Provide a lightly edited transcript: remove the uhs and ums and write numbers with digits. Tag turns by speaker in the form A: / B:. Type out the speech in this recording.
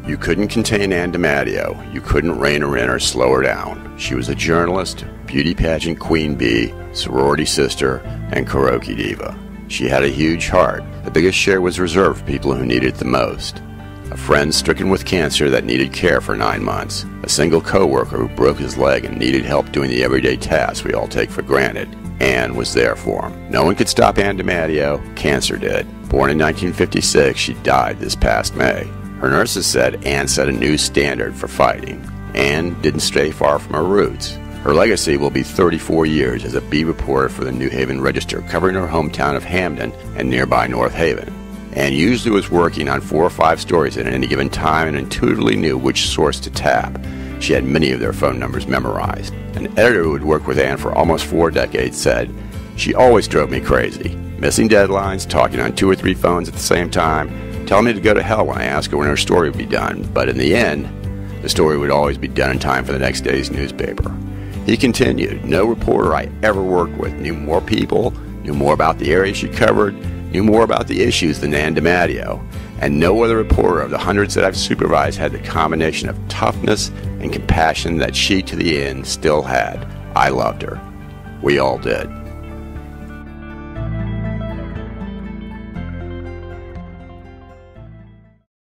A: You couldn't contain Ann DeMatteo. You couldn't rein her in or slow her down. She was a journalist, beauty pageant queen bee, sorority sister, and karaoke diva. She had a huge heart. The biggest share was reserved for people who needed it the most. A friend stricken with cancer that needed care for 9 months. A single coworker who broke his leg and needed help doing the everyday tasks we all take for granted. Ann was there for him. No one could stop Ann DeMatteo. Cancer did. Born in 1956, she died this past May. Her nurses said Ann set a new standard for fighting. Ann didn't stray far from her roots. Her legacy will be 34 years as a bee reporter for the New Haven Register, covering her hometown of Hamden and nearby North Haven. Ann usually was working on 4 or 5 stories at any given time and intuitively knew which source to tap. She had many of their phone numbers memorized. An editor who had worked with Ann for almost 4 decades said, "She always drove me crazy, missing deadlines, talking on 2 or 3 phones at the same time, telling me to go to hell when I asked her when her story would be done, but in the end, the story would always be done in time for the next day's newspaper." He continued, "No reporter I ever worked with knew more people, knew more about the area she covered, knew more about the issues than Ann DeMatteo, and no other reporter of the hundreds that I've supervised had the combination of toughness and compassion that she to the end still had. I loved her. We all did."